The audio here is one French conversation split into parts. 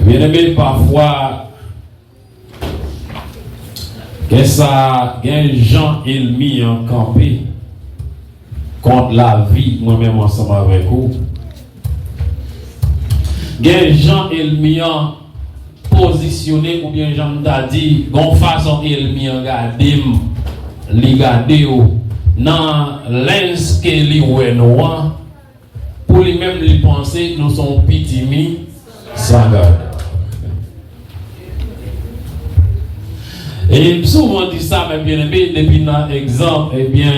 Bien-aimé, parfois, que ça, les gens ils mis en campé contre la vie, moi-même ensemble avec vous. Les gens ils mis en positionné, ou bien j'en ai dit, de façon ils mis en garder, les garder dans l'ens que les ouais noir, pour lui-même les penser, nous sommes petits sans garde. Et souvent dit ça, mes bien-aimés, depuis notre exemple, eh bien,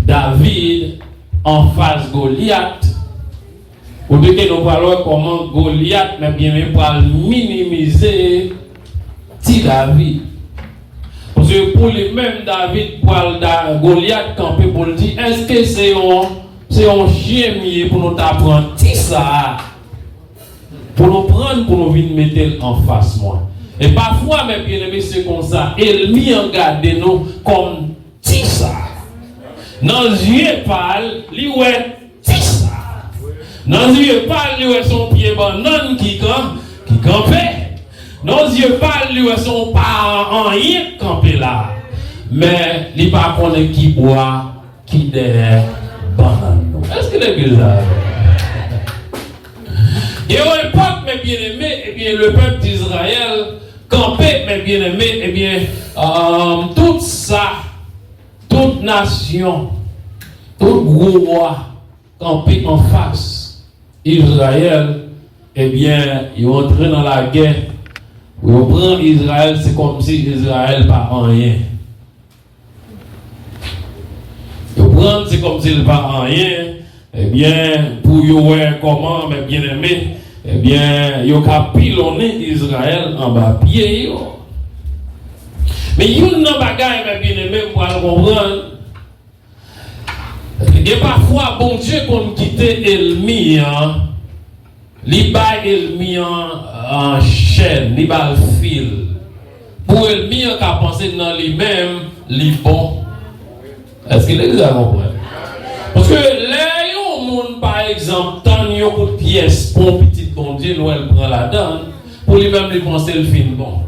David en face Goliath, ou de que nous parlons comment Goliath, mais bien aimé, pour minimiser petit David. Parce que pour les mêmes David, pour Goliath camper pour le dire, est-ce que c'est un chien mieux pour nous apprendre ça? Pour nous prendre, pour nous venir mettre en face moi. Et parfois, mes bien-aimés, c'est comme ça. Il mis en garde nous comme ça. Dans les yeux pâles, lui ouais ça. Dans les yeux pâles, lui ouais son pied banane qui campait. Dans les yeux pâles, lui ouais son pas en rien campé là. Mais il pas connaît qui boit, qui derrière banane. Est-ce que les bizarre? Et à l'époque, mes bien-aimés, eh bien, le peuple d'Israël campait, mes bien-aimés, eh bien, tout ça, toute nation, tout gros roi campait en face. Israël, eh bien, ils entraient dans la guerre. Ils prennent Israël, c'est comme si Israël pas en rien. Ils prennent, c'est comme s'il pas en rien. Eh bien, pour vous comment, mes bien-aimés, eh bien, ils ont pilonné Israël en bas pied. Mais il y a une bagaille, mes bien-aimés, pour le comprendre. Et parfois, bon Dieu, qu'on quitte Elmi, il bat Elmi en chaîne, il bat le fil. Pour Elmi, il a pensé dans lui-même, il bon. Est-ce que les gens comprennent? Parce que les monde, par exemple, tant il y a une pièce pour un petit bon Dieu, nous elle prend la donne, pour lui-même lui penser le film bon.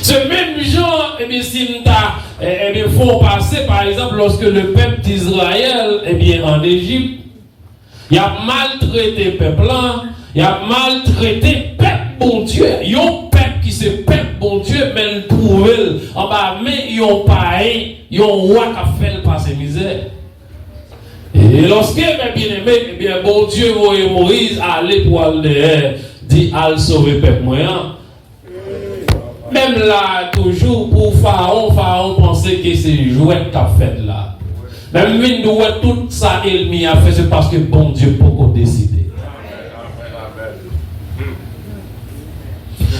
Ce même genre, eh bien, si il faut passer, par exemple, lorsque le peuple d'Israël, eh bien, en Égypte, Il a maltraité peuple là, il a maltraité peuple bon Dieu. Il y a un peuple qui se peuple bon Dieu, mais il trouve en bas, mais il y a un pareil, il y a un roi qui a fait le passé misère. Et lorsque, mes bien-aimés, eh bien, bon Dieu, Moïse, aller pour aller dit, aller sauver le peuple moyen. Même là, toujours pour Pharaon pensait que c'est jouet qu'a fait là. Même lui, tout ça, il a fait, c'est parce que bon Dieu peut décider.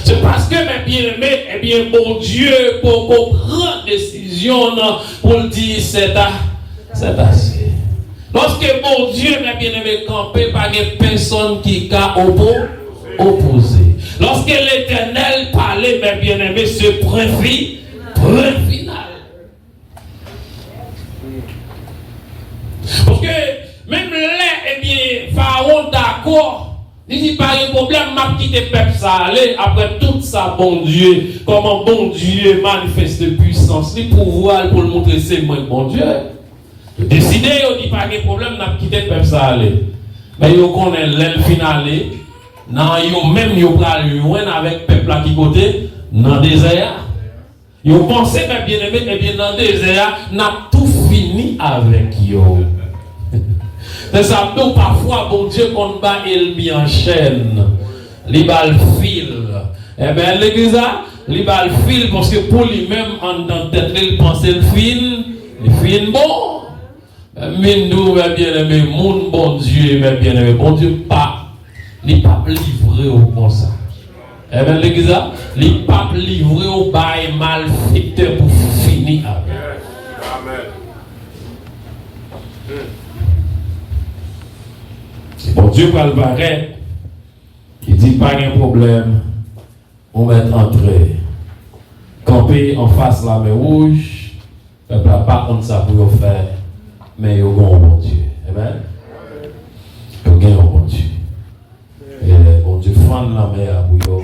C'est parce que, mes bien-aimés, eh bien, bon Dieu peut prendre décision pour dire c'est assez. Lorsque bon Dieu, mes bien-aimés, campé, pas de personne qui a opposé. Lorsque l'Éternel parlait, mes bien-aimés, ce point final. Parce que même là, eh bien, Pharaon d'accord, il dit pas de problème, m'a quitté le peuple ça aller, après tout ça, bon Dieu, comment bon Dieu manifeste puissance, le pouvoir pour le montrer c'est moi bon Dieu. Décidé, il dit pas de problème, m'a quitté le peuple ça aller. Mais il connaît l'aile finale. Non, yo même yo pral loin avec peuple là qui côté dans désert. Yo pensé bien aimé et bien dans désert n'a tout fini avec yo. C'est ça donc parfois bon Dieu qu'on bat il mis en chaîne. Li bal fil. Eh ben l'église li bal fil parce que pour lui-même en dans tête il pensait le fin bon. Mais nous bien aimé mon bon Dieu bien aimé bon Dieu pas les papes livrés au comme ça. Eh bien, l'église, les papes livrés au bail malfaiteur pour finir avec. Amen. Bon Dieu, pour le barrer, il dit pas de problème, on va entrer. Camper en face la mer rouge, le peuple n'a pas contre ça pour faire, mais il y a un bon Dieu. Amen. Il y a un bon Dieu. Et bon Dieu fend la mer à bouillon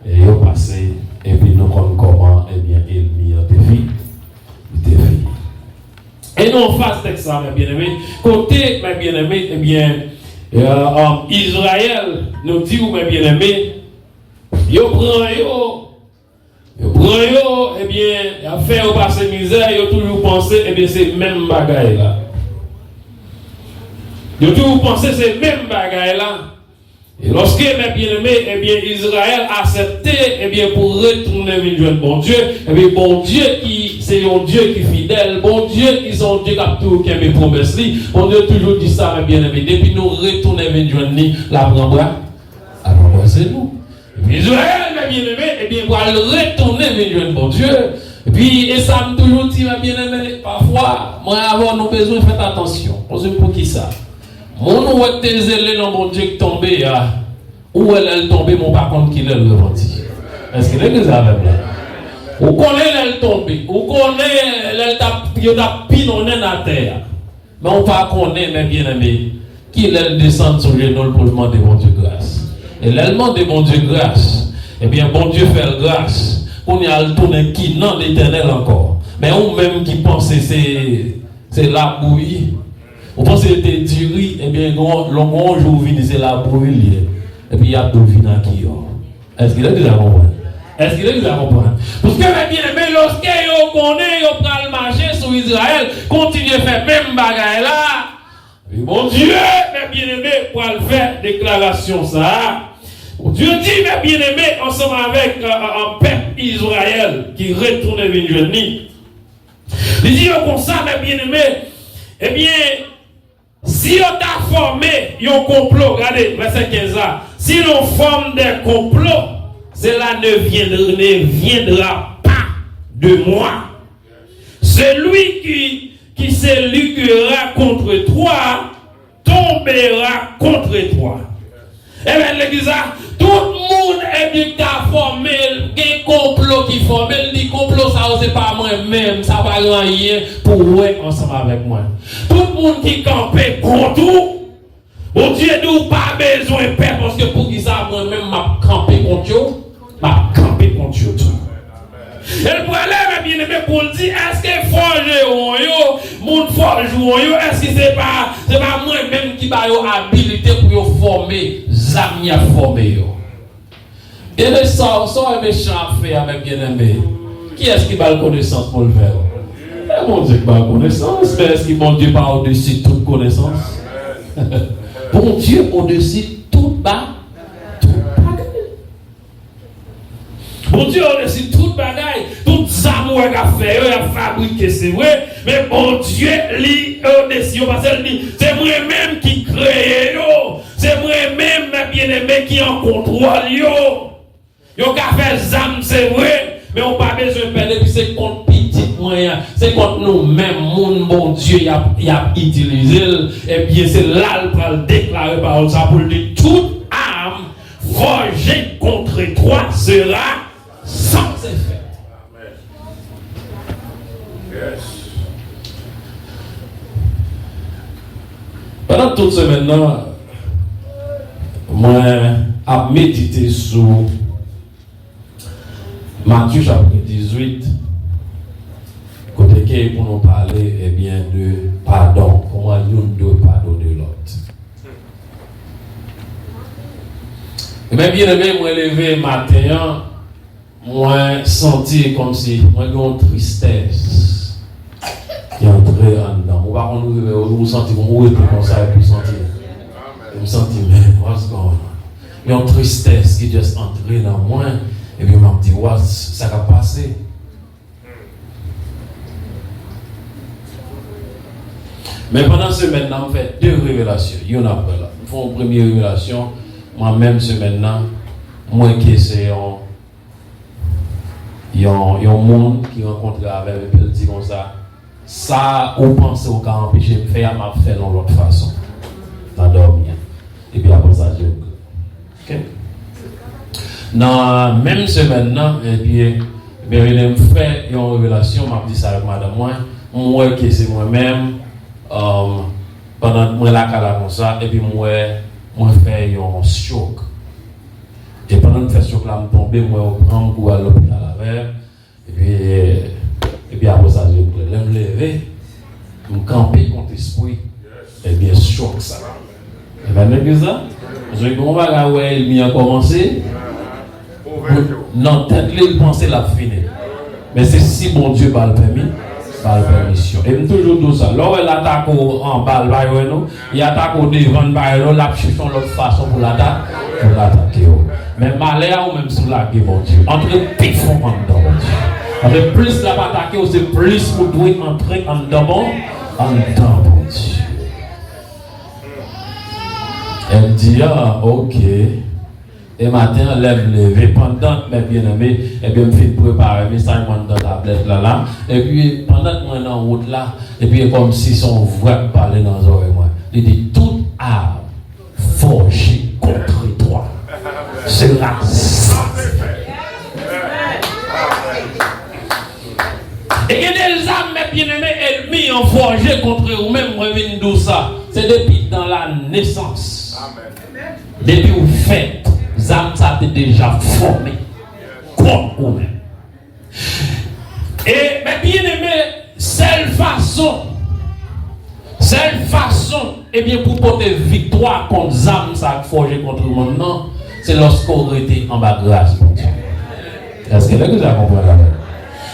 et il est passé et puis nous connaissons comment eh bien il mis en défi et nous face avec ça mes bien-aimés côté mes bien-aimés eh bien Israël nous dit mes bien-aimés yo prend eh bien a fait au passé misère yo toujours pensé eh bien c'est même bagaille là yo toujours pensé c'est même bagaille là. Et lorsque mes bien-aimés, eh bien, Israël a accepté, eh bien, pour retourner vers bon Dieu, eh bien, bon Dieu qui, c'est un Dieu qui est fidèle, bon Dieu qui est un Dieu qui a tout, qui a mes promesses, bon Dieu toujours dit ça, mes bien-aimés, depuis nous retourner vers Dieu, la prendra, alors, c'est nous. Israël, mes bien-aimés, eh bien, va retourner vers Dieu, bon Dieu. Et puis, et ça me toujours dit, mes bien-aimés, parfois, moi, avant, nous besoin de faire attention. Pour qui ça? Mon ou est zélé dans mon Dieu qui tombe, où elle est tombée, mon par contre, qui l'a reventi. Est-ce que l'église avec là? Ou connaît elle tombée, ou connaît elle t'a pinonné dans la terre. Mais on pas connaît, mes bien-aimés, qui elle descend sur les genoux pour demander mon Dieu grâce. Et elle demande mon Dieu grâce. Eh bien, bon Dieu fait grâce. On y a le tourner qui non l'éternel encore. Mais on même qui pense que c'est la bouillie. On pense que c'était du riz, et bien, l'on jour vini, c'est la bouillie. Et puis, il y a deux vins qui ont. Est-ce qu'il est déjà compris? Est-ce qu'il est déjà compris? Parce que, bien aimé, lorsque vous connaissez, vous prenez le marché sur Israël, continuez à faire même bagaille là. Et bon Dieu, mes bien-aimés, pour le faire, déclaration ça. Bon Dieu dit, mes bien-aimés, ensemble avec un peuple Israël qui retourne vers Dieu. Il dit comme ça, mes bien-aimés, eh bien, si on a formé un complot, regardez, verset 15 là, si l'on forme des complots, cela ne viendra pas de moi. Celui qui s'éliguera contre toi, tombera contre toi. Eh bien, l'église, tout le monde est bien formé, des complots qui forment, les complots, ça c'est pas moi-même, ça va rien pour être ensemble avec moi. Tout le monde qui campait contre tout, bon Dieu nous pas besoin de peur, parce que pour qui ça moi-même m'a campé contre Dieu, m'a campé contre Dieu tout. Et le problème, bien aimé, pour le dire, est-ce que forger ou yo, moun forge ou yo, est-ce que c'est pas moi-même qui va yo habilité pour yo former, zami à former yo. Et le sort méchant à faire, mes bien-aimés. Qui est-ce qui va la connaissance pour le faire? Mon Dieu, pas connaissance, mais est-ce que mon Dieu pas au-dessus de toute connaissance? Bon Dieu au-dessus de toute bagaille. Bon Dieu au-dessus de toute bagaille. Tout ça, moi, il a fait, il a fabriqué, c'est vrai. Mais bon Dieu, lui, au-dessus, parce que c'est moi-même qui crée, c'est moi-même, mes bien-aimés, qui en contrôle, yo. Yo ka fait zam, c'est vrai. Mais on n'a pas besoin de perdre, puis c'est contre petit moyen, c'est contre nous-mêmes, mon bon Dieu, il a utilisé, et bien c'est là qu'il va déclarer par ça pour dire toute arme forgée contre toi sera sans effet. Amen. Yes. Pendant toute semaine, moi, j'ai médité sur Matthieu chapitre 18, côté qui pour nous parler eh bien, de pardon, comment nous devons pardonner l'autre. Et bien aimé, moi levé matin, moi senti comme si moi j'ai une tristesse qui est entrée en dedans. Moi par contre, vous sentez comme ça et puis sentir. Vous sentez, mais what's going on? Il y a une tristesse qui est juste entrée dans moi. Et puis, je me dis, ouais, ça va passer. Mais pendant ce maintenant, on fait deux révélations. Il y en a pas là. Nous faisons une première révélation. Moi-même, ce maintenant, moi qui c'est il y a un monde qui rencontre avec et puis il dit comme ça. Ça, on pense au cas empêcher de faire, m'a fait de l'autre façon. T'endormir. Et puis après ça, je ok? Dans même semaine, et puis, il me fait une révélation, m'a dit ça avec madame moi qui c'est moi-même, pendant moi la cala comme ça, et puis moi fait un choc. Et pendant que je fais choc là, je tombe, moi je prends un coup à l'hôpital avec, et puis après ça, je me lever, je me camper contre l'esprit, et bien choc ça. Et bien, c'est ça, je vais voir où il a commencé. Non, tête il pensait la finir. Mais c'est si bon Dieu par le permis, par la permission. Et toujours tout ça. Là où il attaque en bas, il attaque au devant, il a cherché l'autre façon pour l'attaquer. Mais malheur ou même sous la gueule, mon Dieu. Entre pifon en dedans, mon Dieu. Avec plus la attaquer, c'est plus vous devez entrer en dedans, mon Dieu. Elle dit, ah, ok. Et matin, lève levé pendant que mes bien-aimés, et bien, me fait préparer mes 50 dans la tablette là. Et puis, pendant que moi, en route là, et puis, comme si son voix parlait dans les oreilles, moi. Il dit, toute arme forgée contre toi sera sans effet. Et il y a des armes, mes bien-aimés, ennemies en forgé contre vous-même, moi, je viens de ça. C'est depuis dans la naissance. Depuis vous faites. Zam ça t'est déjà formé comme vous-même. Et mais bien aimé, seule façon, et bien pour porter victoire contre Zam ça forgé contre le monde, non, c'est lorsqu'on était en bas grâce, mon Dieu. Est-ce que vous avez compris là?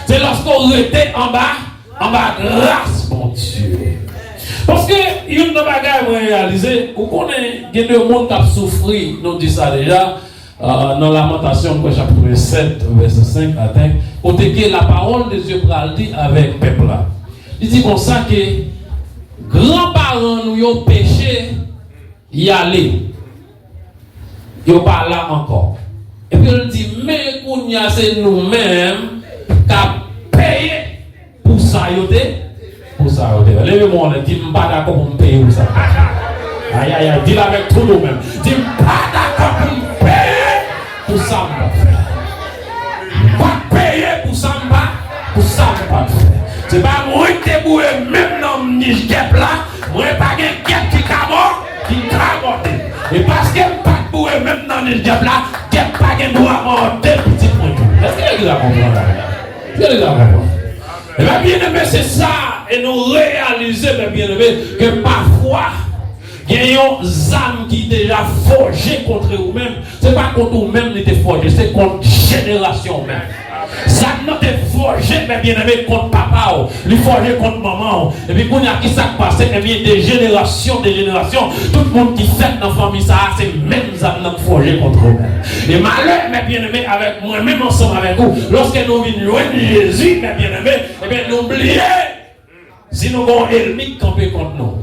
C'est lorsqu'on était en bas grâce, mon Dieu. Parce que il y a une bagarre réalisée, vous connaissez, il y a des gens qui ont souffert, nous dit ça déjà, dans Lamentation, chapitre 7, verset 5 à 10, côté que la parole de Dieu pral dit avec le peuple là. Il dit comme ça que grands-parents nous ont péché, y aller. Ils n'ont pas là encore. Et puis il dit, mais c'est nous-mêmes qui avons payé pour ça. Pour ça, levez-moi, ne dis pas d'accord pour me payer pour ça. Aïe, aïe, aïe, dis-le avec tout nous-mêmes. Dis pas d'accord pour me payer pour ça, pas payer pour ça, pour ça, pas faire. C'est pas moi qui t'ai boué, même dans le niche là, moi pas un guêpe qui camote. Et parce que pas boué, même dans le niche là, guêpe pas un droit à monter, petit point. Est-ce que vous avez compris? Et bien, bien-aimé, c'est ça. Et nous réalisons, bien-aimé, que parfois, il y a des âmes qui sont déjà forgées contre vous-même. Ce n'est pas contre vous-même qui étaient forgées, c'est contre génération même. Ça n'a pas forgé, mais bien aimé, contre papa, il forgé contre maman. Et puis, quand il y a qui ça passe, et bien des générations, tout le monde qui fait dans la famille, ça, c'est même ça n'a forgé contre eux-mêmes. Et malheur, mais bien aimé, avec moi-même ensemble avec vous, lorsque nous venons loin de Jésus, mais bien aimé, et bien n'oubliez, si nous avons un ennemi camper contre nous.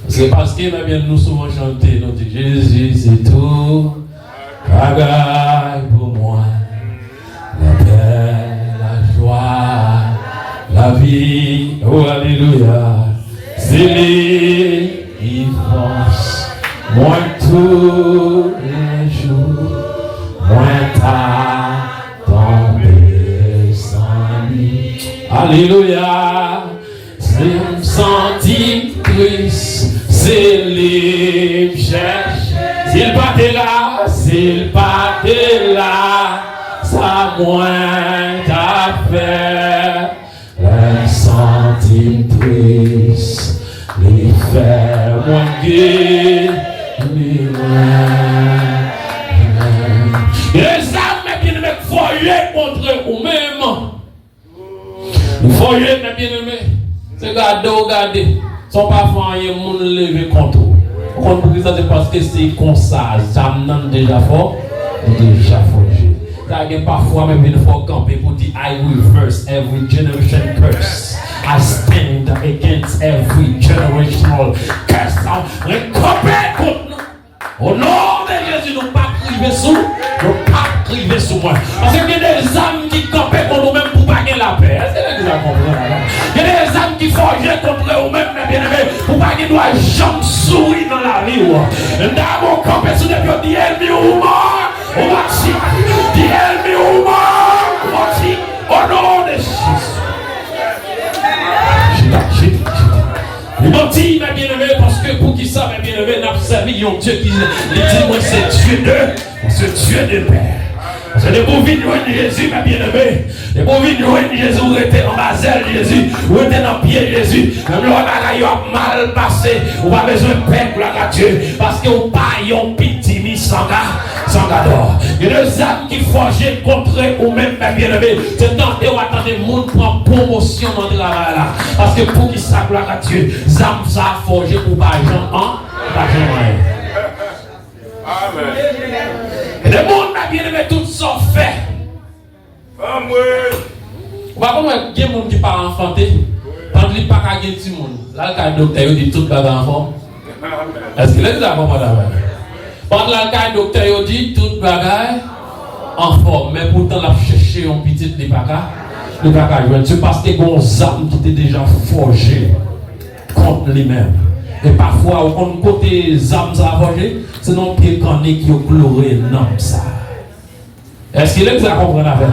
C'est parce que nous souvent chanté, nous disons Jésus c'est tout, bagaille pour moi, la paix, la joie, la vie, oh alléluia, c'est lui qui force, moi tous les jours, moi t'as tombé sans lui, alléluia. C'est un sentiment triste, c'est les cherche. S'il pas là, s'il pas là, ça moins t'a fait. Un sentiment triste, les faire moins gai, les moins. Les âmes bien aimés, foyer contre vous-même. Foyer bien aimé. Regardez, son parfois il y a un monde levé contre vous. Pour ça, c'est parce que c'est comme ça, ça n'a déjà fort, déjà forgé. Ça y a parfois même une fois camper pour dire I reverse every generation curse. I stand against every generational curse. Camper contre nous. Au nom de Jésus, nous ne pas priver sous, nous pas priver sous moi. Parce qu'il y a des âmes qui campent contre nous-mêmes pour pas gagner la paix. Est-ce que vous comprenez? Il y a des âmes qui forgent contre eux-mêmes, mais bien aimés, pour pas qu'ils doivent jamais sourire dans la vie. D'abord, camper sous des pieds, dit elle, ou mort, on va dire, dit elle, ou mort, on va dire, au nom de Jésus. Il m'a dit, mes bien-aimés, parce que pour qui ça, mes bien-aimés, n'a pas servi un Dieu qui dit, moi, c'est Dieu de Père. C'est des beaux vignes de Jésus, mes bien-aimés. Les beaux vignes de Jésus, vous étiez en basel Jésus, vous étiez dans le pied Jésus. Même le bagaille a mal passé, vous n'avez pas besoin de paix pour la Dieu. Parce que vous n'avez pas un petit mis sans d'or. Il y a des âmes qui forgent contre ou même, mes bien-aimés. C'est tenter ou attendre le monde pour promotion dans le travail là. Parce que pour qui ça, gloire à Dieu, les âmes ça forgé pour pas gens en, pas gens Amen. Et le monde a bien aimé tout ça fait. Vous voyez comment il y a des gens qui ne sont pas enfantés. Quand il n'y a pas de petit monde, là, le docteur dit tout le monde est-ce que les gens vont pas quand le docteur dit tout le monde en forme, mais pourtant il a cherché un petit de pas c'est parce que les âmes qui étaient déjà forgées contre lui-même. Et parfois, au côté des âmes à forger, c'est non pied cané qui ont chloré non ça. Est-ce qu'il est que ça comprend avec?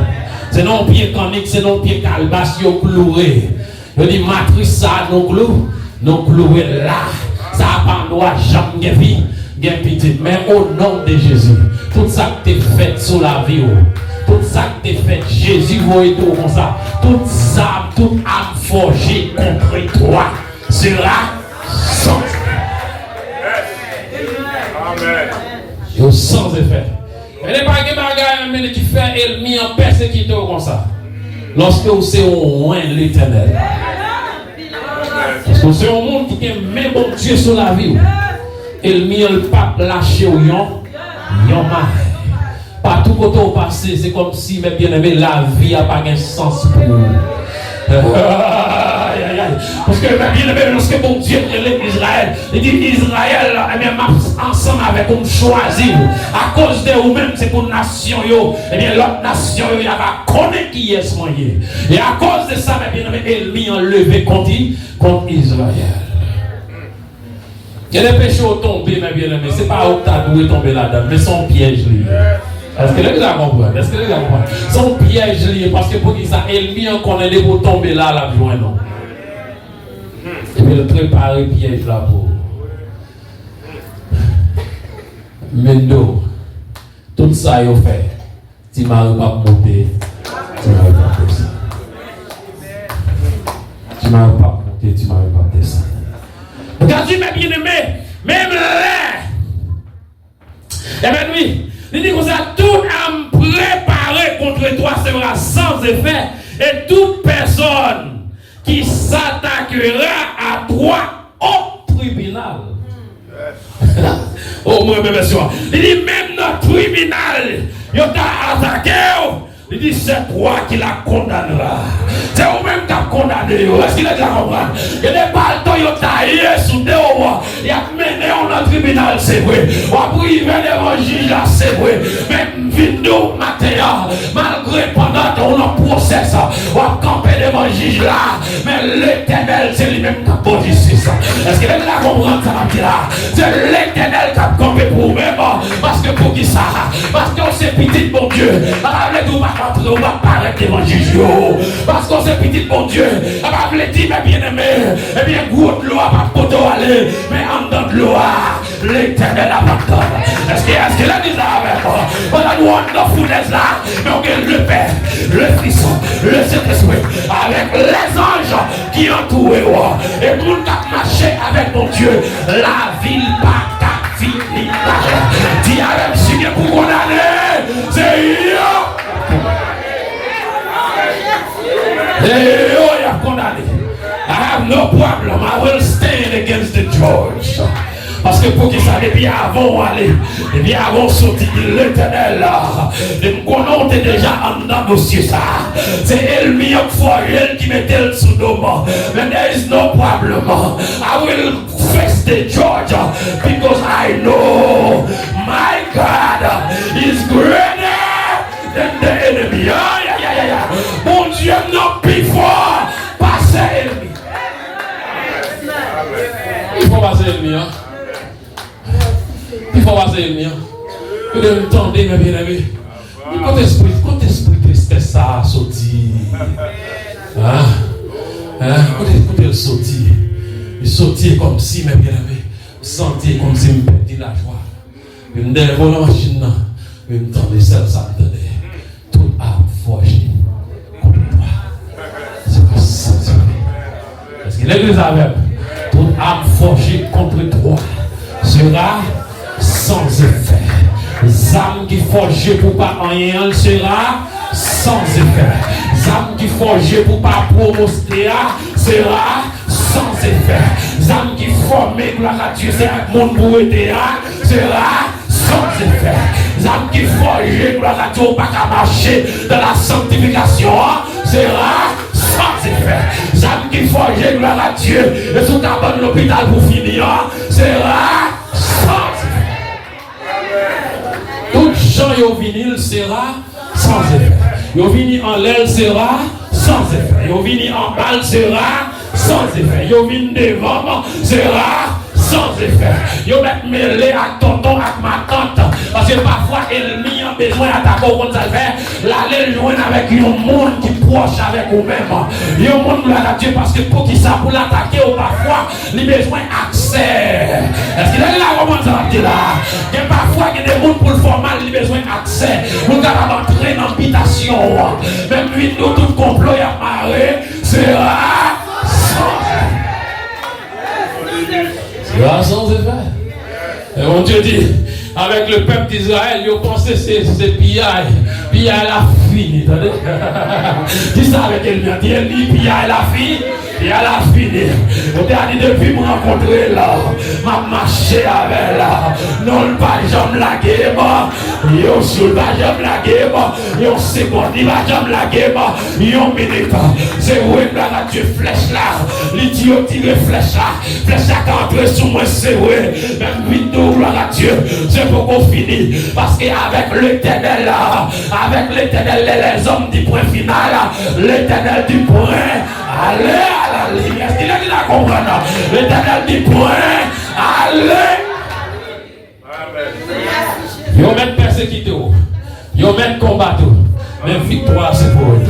C'est non pied cané, c'est non pied calebasse qui ont chloré. Je dis matrice ça non chloré là. Ça pas droit jamais vie, gain petit. Mais au nom de Jésus, tout ça que tu fait sur la vie, tout ça que tu fait, Jésus va être comme ça. Toute âme, toute âme forgée contre toi sera sans sans effet. Mais les bagages qui fait ennemi en persécuté comme ça. Lorsque vous êtes loin de l'éternel. Parce que c'est un monde qui est même bon Dieu sur la vie. Ennemi ne pas lâcher au yon mal. Partout côté au passé, c'est comme si, mes bien-aimés, la vie n'a pas de sens pour vous. Parce que bien aimé, lorsque bon Dieu est Israël, il dit Israël, ensemble avec nous choisir. À cause de vous-même, c'est pour nation, et bien l'autre nation, il va connaître qui est ce moyen. Et à cause de ça, bien aimé, ennemi enlevé contre Israël. Il y a des péchés au tombé, mes bien-aimés, c'est pas où tu as doué tomber là-dedans, mais son piège lié. Est-ce que les gens comprennent? Est-ce que les gens comprennent? Son piège lié, parce que pour qu'ils ça, ennemi en connaît pour tomber là, la joie, non. Et puis le préparer piège là pour. Mais non. Tout tout ça il fait. Tu m'as pas monté. Tu m'as pas descendu. Tu m'as pas monté, tu m'as pas descendu. Quand tu m'as bien aimé, même là. Eh bien oui, il dit qu'on a tout âme préparée contre toi sera sans effet. Et toute personne qui s'attaquera à toi au tribunal. Oh, moi, bien sûr. Il dit même notre tribunal, il t'a attaqué. Il dit c'est toi qui la condamnera. C'est vous-même qui a condamné. Est-ce qu'il est déjà compris? Il n'est pas le temps, il a taillé sous des rois. Il a mené en tribunal, c'est vrai. On a privé devant le juge, là, c'est vrai. Même vidéo matin, malgré pendant qu'on a procès, on a campé devant le juge là. Mais l'Éternel, c'est lui-même qui a posé ça. Est-ce qu'il est déjà compris ça? C'est l'Éternel qui a campé pour vous-même. Parce que pour qui ça? Parce qu'on c'est petit, bon Dieu. Avec vous, on va paraître devant le juge. Parce qu'on s'est petit bon Dieu. On va dire, mes bien-aimés, eh bien, gros de l'eau va pas aller. Mais en dedans de l'eau, l'Éternel abandonne. Est-ce qu'il a dit ça avec moi? On a nous en foutaise là. Mais on gagne le Père, le Fils, le Saint-Esprit. Avec les anges qui entourent. Et tout le monde marché avec mon Dieu. La ville pas qu'à finir. Dis avec si pour condamner. C'est yo. Hey, oh, you have condemned. I have no problem. I will stand against the judge. Parce que pour qu'ils savent, bien avant aller, bien avant sortir de l'Éternel là, de qu'on était déjà en dedans dossier ça. C'est elle meilleure fois elle qui mettait le sous dôme. Mais there is no problem. I will face the judge because I know my God is greater than the enemy. Mon Dieu n'a plus fort passer ennemi. Il faut passer ennemi. Il faut passer ennemi. Vous devez entendre mes bien-aimés. Quand esprit tristesse ça sorti. Quand il sorti. Il sorti comme si mes bien-aimés. Sentir comme si me perdit la joie. Je me dévoile la machine. Je me tendais celle ça me tenait. Tout a forgé. Parce que l'église avec toute âme forgée contre toi sera sans effet. Les âmes qui forgées pour pas rien sera sans effet. Les âmes qui forgées pour pas promoster sera sans effet. Les âmes qui formées gloire à Dieu, c'est un monde pour aider sera sans effet. Les âmes qui forgées gloire à Dieu, pas qu'à marcher dans la sanctification sera sans effet. Les âmes qui forgées gloire à Dieu et sous ta bonne l'hôpital pour finir sera sans effet. Tout gens au vinyle sera sans effet. Au vinyle en l'aile sera sans effet. Au vinyle en balle sera sans effet. Au vinyle devant sera sans effet. Yo met mêlé à tonton, à ma tante. Parce que parfois, elle n'y a besoin d'attaquer au monde faire. L'aller joindre avec un monde qui proche avec vous-même. Il y a un monde pour l'attaquer parce que pour qui ça, pour l'attaquer, ou parfois, il a besoin d'accès. Est-ce qu'il a là, comment ça va dire là? Il y a parfois, il y a des gens pour le formal, il a besoin d'accès. Pour entrer dans l'habitation. Même lui, nous, tout complot, il y a marre. Sera sans effet. Et mon Dieu dit, avec le peuple d'Israël, ils ont pensé c'est pillaille. Pillaille la fini. Dis ça avec elle. Elle dit pillaille la fini. Pillaille la fini. On t'a dit depuis me rencontrer là. M'a marché avec elle. Non, pas jamais la guerre. Yo sur pas jamais la guerre. Yo seconde, il va jamais la guerre. Yo minute. C'est où est la Dieu flèche là. L'idiot tire flèche là. Flèche là qui entre sous moi, c'est vrai. Même vidéo, gloire à Dieu. C'est pour qu'on finisse. Parce qu'avec l'Éternel là, avec l'Éternel, les hommes du point final, l'Éternel du point, allez à la ligne. Est-ce qu'il a dit la comprendre? L'Éternel du point, allez. Ils ont même persécuté, ils ont même combattu. Mais victoire, c'est pour eux.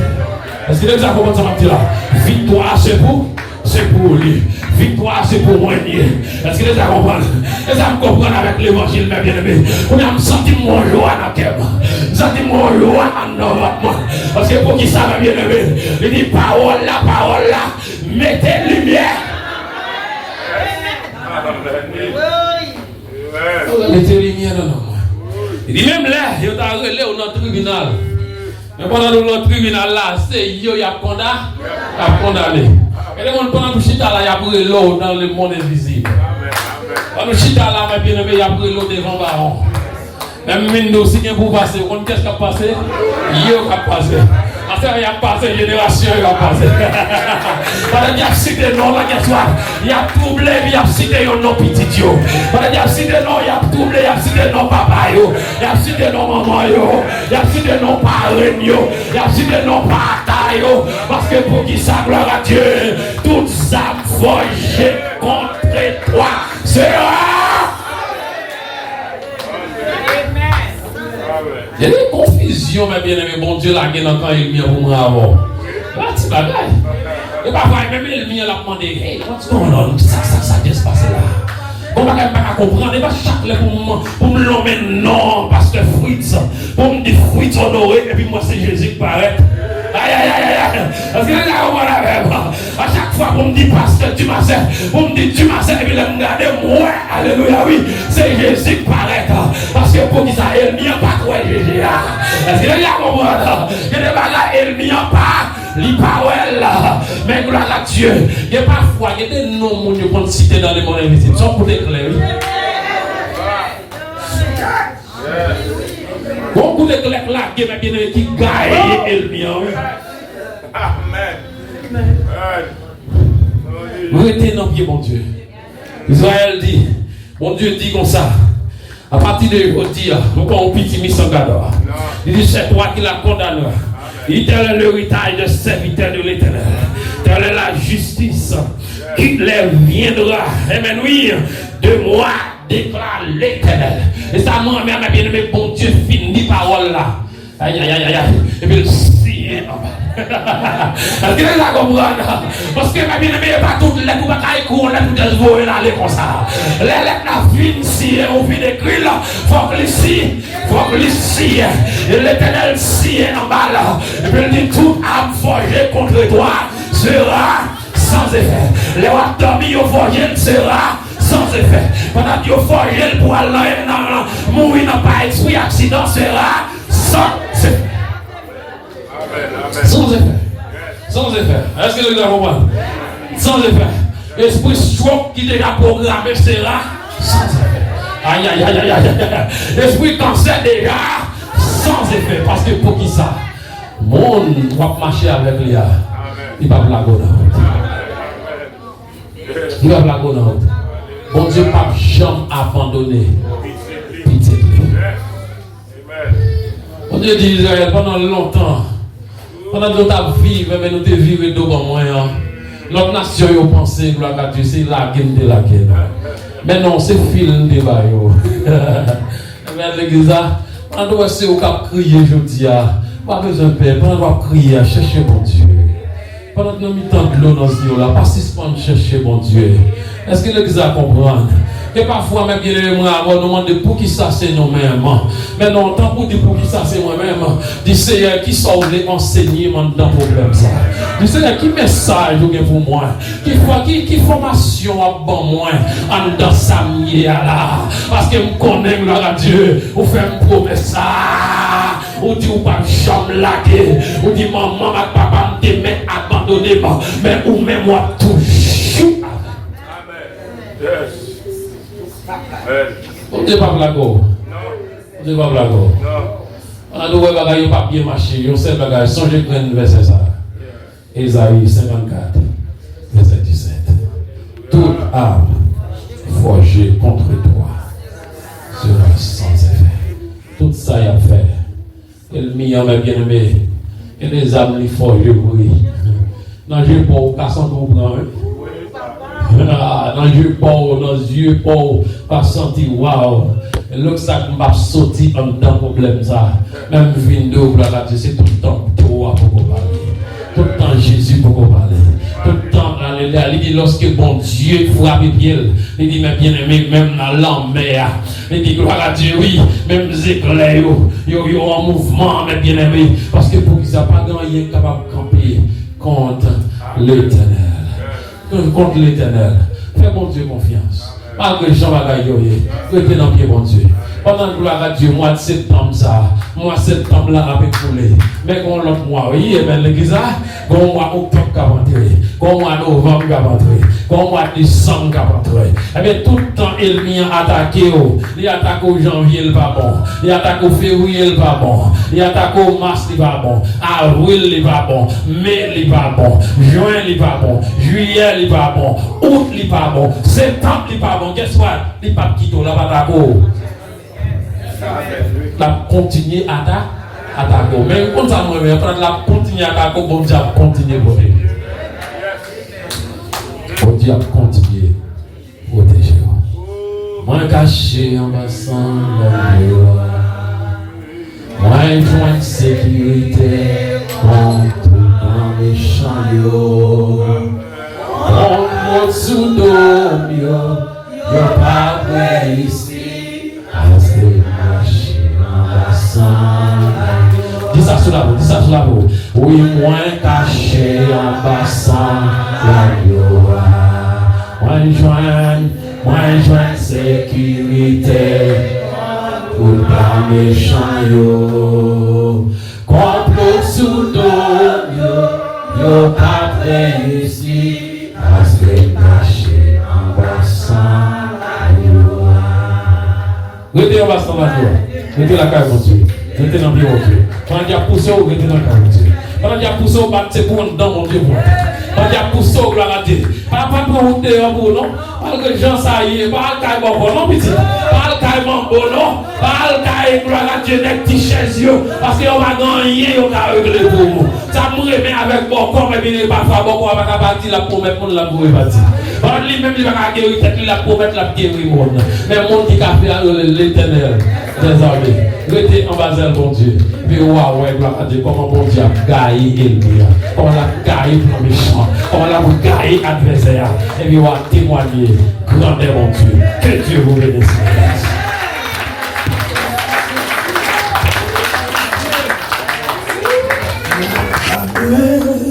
Est-ce qu'il a dit la comprendre ça, là? Victoire, c'est pour lui. victoire c'est pour moi. Est-ce que les gens comprennent? Les gens comprennent avec l'évangile, mes bien-aimés. On a senti mon joie dans le cœur. Senti mon joie dans votre. Parce que pour qui ça, mes bien-aimés, il dit parole là, mettez lumière. Mettez lumière dans nous. Il dit même là, il y a relé au notre tribunal. Mais pendant le tribunal là, c'est yo y a condamné. Et les gens pendant le chita là, il y a pris l'eau dans le monde invisible. Pendant le chita là, mais bien aimé, il y a pris l'eau devant baron. Même Mindo, si quelqu'un pour passer, on qu'est-ce qui a passé? Yo qui a passé. Affaire il y a passé, génération il a passé. Pendant qu'il y a cité non là, qu'est-ce qu'il y a troublé, il y a cité non petit yo. Pendant qu'il y a cité non, il y a troublé, il y a cité non papa yo. Il y a cité non maman yo. Il y a cité non parents yo. Il y a cité non papa yo. Parce que pour qui ça, gloire à Dieu, toutes ça forgées contre toi sera. Il y a des confusions, mes bien-aimés, bon Dieu, là, il y a encore il vient pour moi avant. Là, tu vas bien. Et parfois, même il vient là demander, hey, what's going on? Ça, qu'est-ce qui se passe là? On va pas comprendre, et pas chaque fois pour me l'emmener, non, parce que Fritz, pour me dire Fritz honoré, et puis moi, c'est Jésus qui paraît. Aïe. Parce que là, on va la faire. À chaque fois qu'on me dit pasteur, tu m'as servi. On me dit tu m'as servi, et puis là, moi, alléluia, oui, c'est Jésus qui paraît. Parce que pour qui ça, elle n'y a pas quoi Jésus. Parce que là, on va comprendre. Il y a des bagages, elle n'y a pas. Les paroles, mais gloire à Dieu. Il y a parfois, il y a des noms qui sont cités dans les mondes invisibles. Ils sont pour éclairer. Beaucoup de clés là qui gagne et le bien. Amen. Retenez dans pied, mon Dieu. Israël dit, mon Dieu dit comme ça. À partir de aujourd'hui, nous avons un petit mission gador. Il dit, c'est toi qui la condamné. Il dit, tel est l'héritage de serviteur de l'Éternel. Telle est la justice qui les viendra. Amen. Oui, de moi. Déclare l'Éternel. Et ça, moi, m'a bien aimé, bon Dieu, finit parole là. Aïe. Et puis, si. Est-ce que vous comprenez? Parce que ma bien aimé, pas toutes les coups de coups, on a tout désolé d'aller comme ça. Les lettres la fin, si on vit d'écrire là, faut que l'ici, et l'Éternel si en bas là. Et puis, il dit, toute âme forgée contre toi sera sans effet. Les rois dormis au forgé sera sans effet. Pendant que vous forgez le poil là, mourir n'a pas esprit, accident sera sans effet. Sans effet. Sans effet. Est-ce que vous comprenez? Sans effet. Esprit stroke qui déjà programmé sera sans effet. Aïe. Esprit cancer déjà sans effet. Parce que pour qui ça? Monde va marcher avec lui. Il va blaguer dans l'autre. Il va blaguer dans l'autre. Bon Dieu, pas jamais abandonné. Pitié. Bon Dieu dit Israël pendant longtemps. Pendant que nous avons vécu, mais nous avons vécu devant moi. Notre nation a pensé, gloire à Dieu, c'est la guerre de la guerre. Mais non, c'est film de débat. Mais l'église, on doit essayer de crier aujourd'hui. Pas besoin de paix, on doit crier, chercher bon Dieu. Pendant que nous mettons de l'eau dans ce lieu-là, pas suspendre chercher bon Dieu. Est-ce que l'église a compris? Et parfois, même bien les moi, on demande pour qui ça c'est nous-mêmes. Mais non, tant pour dire pour qui ça c'est moi-même. Du Seigneur qui sauve les enseignements dans le problème ça. Du Seigneur qui message pour moi. Qui formation a bon moi en dans sa là. Parce que je connais gloire à Dieu. Vous faites une promesse ça. Ou dit ou pas chambre laguer. Ou dit maman, ma papa me met abandonné. Mais ou même moi toujours. Yes. On ne pas blaguer. On ne pas blaguer. On a dit pas bien marché. On sait bagage. Songez que le verset ça. Ésaïe 54, verset 17. Toute arme forgée contre toi sera sans effet. Tout ça y a fait. Et le million m'a bien aimé. Et les âmes les forgées oui. Non, je ne vais pas au casson pour prendre. Dans les yeux pauvres, pas senti waouh. Et l'autre ça m'a sorti en dedans problème ça. Même vidéo c'est tout le temps toi pour parler. Tout le temps Jésus pour parler. Tout le temps il dit lorsque bon Dieu frappe pied, il dit mais bien aimé même dans l'enfer, il dit gloire à Dieu oui, même les éclairs yo en mouvement mais bien aimé parce que pour qu'ils a pas gagné capable de camper contre l'Éternel. Contre l'Éternel. Fais bon Dieu confiance. Malgré Jean Bagayoye, restez dans le pied bon Dieu. Pendant gloire à Dieu, mois de septembre, mois de septembre là avec coulé. Mais quand l'autre mois, oui, et bien l'église, quand mois octobre qui va rentrer, quand mois novembre qui va rentrer, quand mois décembre qui va rentrer. Eh bien tout le temps, il vient attaquer. Il attaque au janvier, il va bon. Il attaque au février, il va bon. Il attaque au mars, il va bon. Avril, il va bon. Mai, il va bon. Juin, il va bon. Juillet, il va bon. Août, il va bon. Septembre, il va bon. Qu'est-ce que il va quitter la bataille? La continuer à attaquer. Mais comme ça, moi, la continuer à attaquer, bon Dieu a continué à protéger. Bon Dieu a continué à protéger. Moi, caché en bas moi, joint de sécurité contre un méchant. On me sous dos, yo pas ici. Dis ça sur la voix, dis ça sur la voix. Oui, moins caché en passant la gloire. Moins joint sécurité pour pas méchant yo. Complot sous dos yo pas réussi parce que caché en passant la gloire. Restez en passant la gloire. Restez la carte, mon Dieu. Restez dans le bureau, mon Dieu. Quand il y a poussé, vous restez dans le carte, mon Dieu. Quand il y a poussé, vous battez pour un dans mon Dieu. Quand il y a poussé, vous gloire à Dieu. Pas pour vous dehors, non. Pas que Jean ça y est, pas le caille bon, non, petit. Pas le caille bon, non. Pas le caille gloire à Dieu, des petits chaises, parce qu'on va gagner, on va régler pour vous. Ça me remet avec bon corps, mais il n'est pas fait bon corps, avec la partie, la pour mettre la pour partir. Lui-même, il va guérir, il va pour mettre la guérir, mais le monde qui a fait l'Éternel. Désormais, restez en bas de bon Dieu. Mais ouais, gloire à Dieu, comment bon Dieu a gaillé Elvira, comment il a gaillé pour le méchant, comment il a gaillé l'adversaire. Et puis, on va témoigner, grandeur mon Dieu. Que Dieu vous bénisse. Amen.